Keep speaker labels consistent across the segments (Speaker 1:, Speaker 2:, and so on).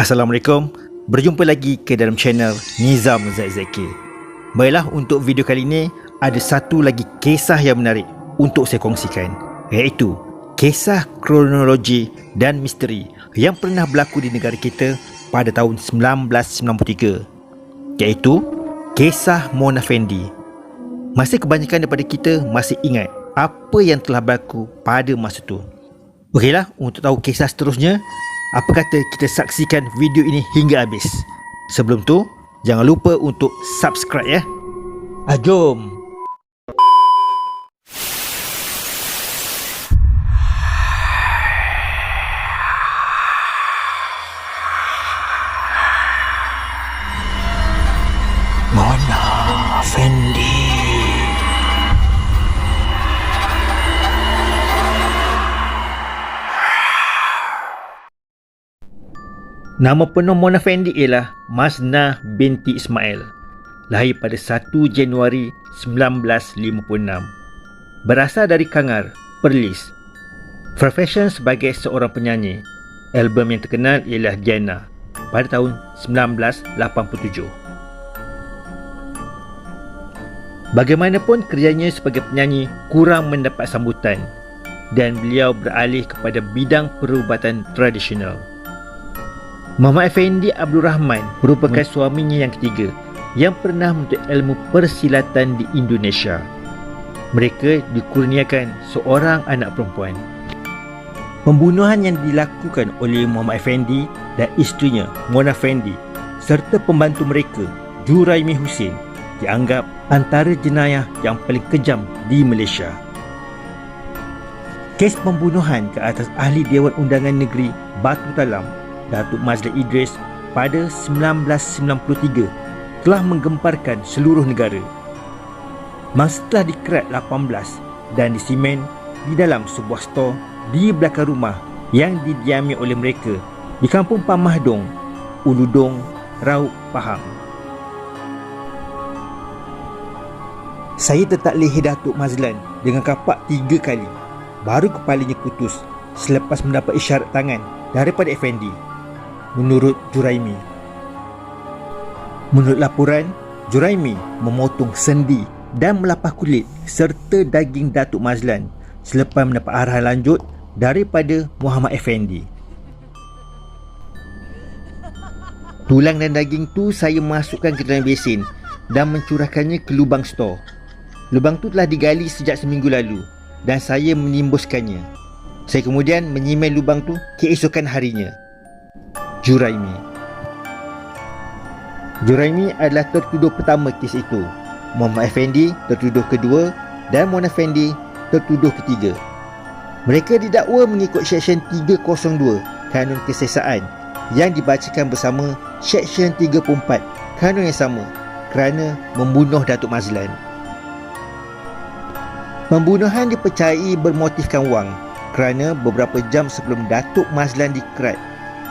Speaker 1: Assalamualaikum, berjumpa lagi ke dalam channel Nizam Zaki. Baiklah, untuk video kali ini ada satu lagi kisah yang menarik untuk saya kongsikan, iaitu kisah kronologi dan misteri yang pernah berlaku di negara kita pada tahun 1993, iaitu kisah Mona Fendi. Masih kebanyakan daripada kita masih ingat apa yang telah berlaku pada masa itu. Okeylah, untuk tahu kisah seterusnya, apa kata kita saksikan video ini hingga habis. Sebelum tu, jangan lupa untuk subscribe ya. Jom. Mona Fendi. Nama penuh Mona Fendi ialah Masnah binti Ismail. Lahir pada 1 Januari 1956. Berasal dari Kangar, Perlis. Profession sebagai seorang penyanyi. Album yang terkenal ialah Diana pada tahun 1987. Bagaimanapun, kerjanya sebagai penyanyi kurang mendapat sambutan dan beliau beralih kepada bidang perubatan tradisional. Muhammad Effendi Abdul Rahman merupakan suaminya yang ketiga yang pernah menuntut ilmu persilatan di Indonesia. Mereka dikurniakan seorang anak perempuan. Pembunuhan yang dilakukan oleh Muhammad Effendi dan isterinya Mona Fendi serta pembantu mereka Juraimi Husin dianggap antara jenayah yang paling kejam di Malaysia. Kes pembunuhan ke atas Ahli Dewan Undangan Negeri Batu Talam Datuk Mazlan Idris pada 1993 telah menggemparkan seluruh negara. Masa telah dikerat 18 dan disimen di dalam sebuah stor di belakang rumah yang didiami oleh mereka di Kampung Pamahdong, Uludong, Raub, Pahang. Saya tetap leher Datuk Mazlan dengan kapak 3 kali. Baru kepalanya putus selepas mendapat isyarat tangan daripada Effendi. Menurut Juraimi. Menurut laporan, Juraimi memotong sendi dan melapah kulit serta daging Datuk Mazlan selepas mendapat arahan lanjut daripada Muhammad Effendi. Tulang dan daging tu saya masukkan ke dalam besin dan mencurahkannya ke lubang stor. Lubang tu telah digali sejak seminggu lalu dan saya menimbuskannya. Saya kemudian menyimai lubang tu keesokan harinya. Juraimi adalah tertuduh pertama kes itu. Muhammad Effendi tertuduh kedua dan Mona Fendi tertuduh ketiga. Mereka didakwa mengikut Seksyen 302 Kanun Kesesaan yang dibacakan bersama Seksyen 34 Kanun yang sama kerana membunuh Datuk Mazlan. Pembunuhan dipercayai bermotifkan wang kerana beberapa jam sebelum Datuk Mazlan dikerat,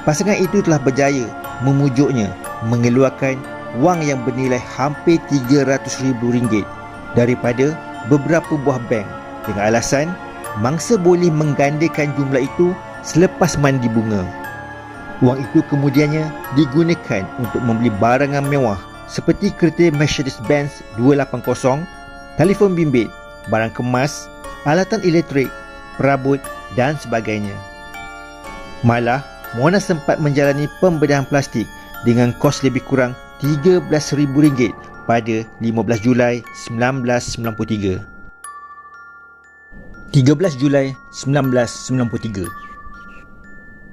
Speaker 1: pasangan itu telah berjaya memujuknya mengeluarkan wang yang bernilai hampir RM300,000 daripada beberapa buah bank dengan alasan mangsa boleh menggandakan jumlah itu selepas mandi bunga. Wang itu kemudiannya digunakan untuk membeli barangan mewah seperti kereta Mercedes-Benz 280, telefon bimbit, barang kemas, alatan elektrik, perabot dan sebagainya. Malah Mona sempat menjalani pembedahan plastik dengan kos lebih kurang RM13,000 pada 15 Julai 1993. 13 Julai 1993.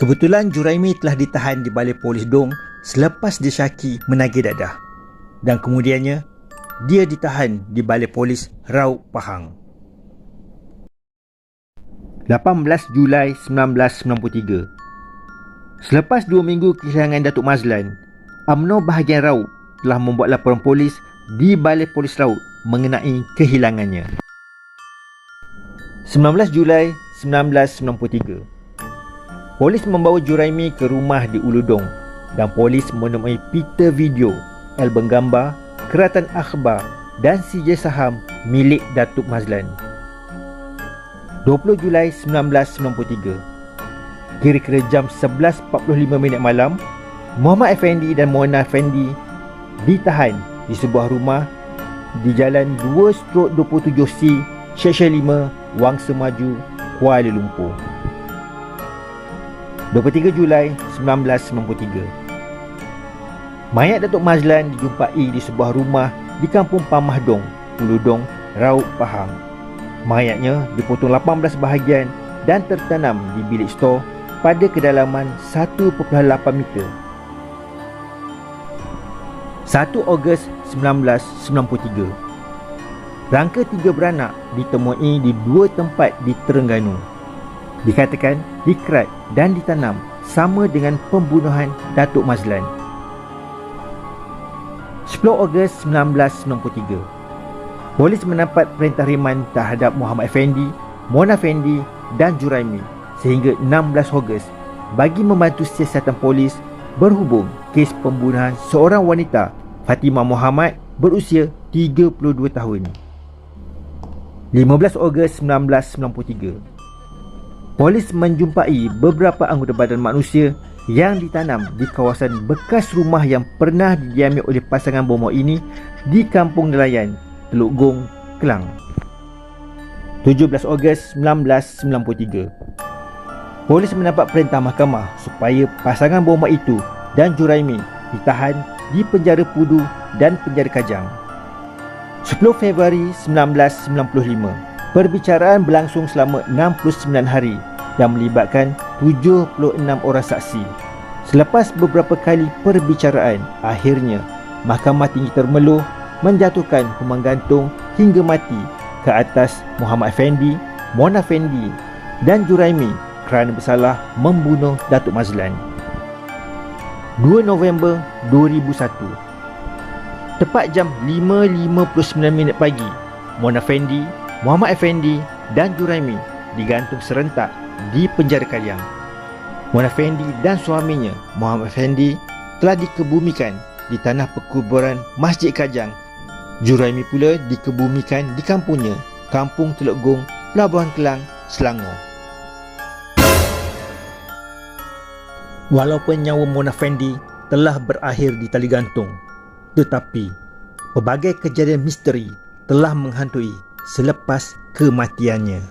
Speaker 1: Kebetulan Juraimi telah ditahan di Balai Polis Dong selepas disyaki menagih dadah, dan kemudiannya dia ditahan di Balai Polis Raub, Pahang. 18 Julai 1993. Selepas 2 minggu kehilangan Datuk Mazlan, UMNO bahagian Raub telah membuat laporan polis di Balai Polis Raub mengenai kehilangannya. 19 Julai 1993. Polis membawa Juraimi ke rumah di Uludong dan polis menemui pita video, album gambar, keratan akhbar dan sijil saham milik Datuk Mazlan. 20 Julai 1993. Kira-kira jam 11.45 malam, Muhammad Effendi dan Mona Effendi ditahan di sebuah rumah di Jalan 2/27C, Seksyen 5, Wangsa Maju, Kuala Lumpur. 23 Julai 1993. Mayat Datuk Mazlan dijumpai di sebuah rumah di Kampung Pamahdong, Puludong, Raub, Pahang. Mayatnya dipotong 18 bahagian dan tertanam di bilik stor pada kedalaman 1.8 meter. 1 Ogos 1993. Rangka 3 beranak ditemui di 2 tempat di Terengganu. Dikatakan dikerat dan ditanam sama dengan pembunuhan Datuk Mazlan. 10 Ogos 1993. Polis mendapat perintah riman terhadap Muhammad Effendi, Mona Effendi dan Juraimi sehingga 16 Ogos bagi membantu siasatan polis berhubung kes pembunuhan seorang wanita, Fatimah Muhammad, berusia 32 tahun. 15 Ogos 1993. Polis menjumpai beberapa anggota badan manusia yang ditanam di kawasan bekas rumah yang pernah didiami oleh pasangan bomoh ini di Kampung Nelayan, Teluk Gong, Kelang. 17 Ogos 1993. Polis mendapat perintah mahkamah supaya pasangan bomoh itu dan Juraimi ditahan di penjara Pudu dan penjara Kajang. 10 Februari 1995. Perbicaraan berlangsung selama 69 hari dan melibatkan 76 orang saksi. Selepas beberapa kali perbicaraan, akhirnya Mahkamah Tinggi Temerloh menjatuhkan hukuman gantung hingga mati ke atas Muhammad Effendi, Mona Effendi dan Juraimi kerana bersalah membunuh Datuk Mazlan. 2 November 2001. Tepat jam 5.59 pagi, Mona Effendi, Muhammad Effendi dan Juraimi digantung serentak di penjara Kajang. Mona Effendi dan suaminya, Muhammad Effendi, telah dikebumikan di tanah perkuburan Masjid Kajang. Juraimi pula dikebumikan di kampungnya, Kampung Teluk Gong, Pelabuhan Kelang, Selangor. Walaupun nyawa Mona Effendi telah berakhir di tali gantung, tetapi pelbagai kejadian misteri telah menghantui selepas kematiannya.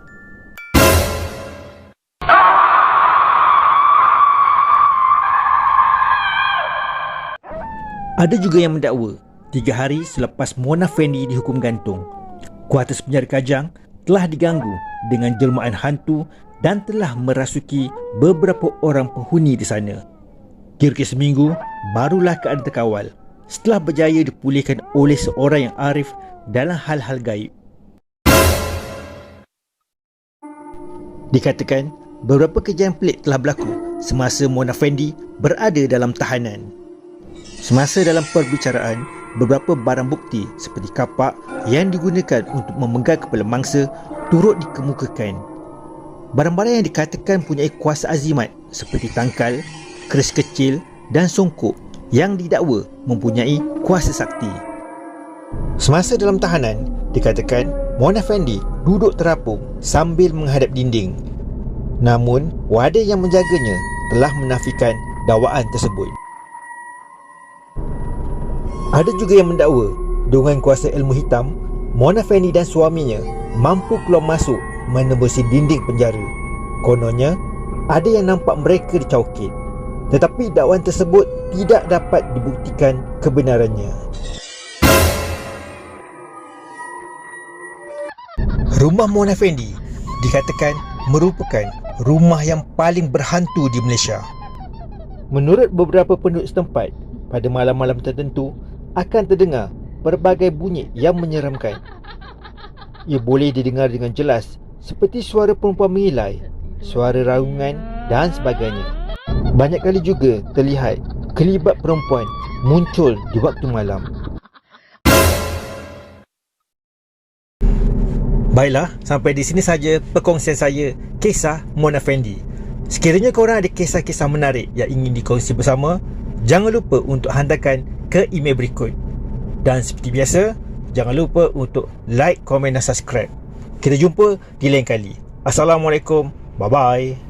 Speaker 1: Ada juga yang mendakwa 3 hari selepas Mona Effendi dihukum gantung, kuartus penjara Kajang telah diganggu dengan jelmaan hantu dan telah merasuki beberapa orang penghuni di sana. Kira-kira seminggu barulah keadaan terkawal setelah berjaya dipulihkan oleh seorang yang arif dalam hal-hal gaib. Dikatakan beberapa kejadian pelik telah berlaku semasa Mona Effendi berada dalam tahanan. Semasa dalam perbicaraan, beberapa barang bukti seperti kapak yang digunakan untuk memenggal kepala mangsa turut dikemukakan. Barang-barang yang dikatakan punya kuasa azimat seperti tangkal, keris kecil dan songkok yang didakwa mempunyai kuasa sakti. Semasa dalam tahanan, dikatakan Mona Effendi duduk terapung sambil menghadap dinding. Namun, warden yang menjaganya telah menafikan dakwaan tersebut. Ada juga yang mendakwa dengan kuasa ilmu hitam, Mona Effendi dan suaminya mampu keluar masuk menembusi dinding penjara. Kononnya, ada yang nampak mereka dicawkit. Tetapi dakwaan tersebut tidak dapat dibuktikan kebenarannya. Rumah Mona Effendi dikatakan merupakan rumah yang paling berhantu di Malaysia. Menurut beberapa penduduk setempat, pada malam-malam tertentu akan terdengar pelbagai bunyi yang menyeramkan. Ia boleh didengar dengan jelas seperti suara perempuan mengilai, suara raungan dan sebagainya. Banyak kali juga terlihat kelibat perempuan muncul di waktu malam. Baiklah, sampai di sini saja perkongsian saya kisah Mona Effendi. Sekiranya korang ada kisah-kisah menarik yang ingin dikongsi bersama, jangan lupa untuk hantarkan ke email berikut. Dan seperti biasa, jangan lupa untuk like, komen dan subscribe. Kita jumpa di lain kali. Assalamualaikum. Bye-bye.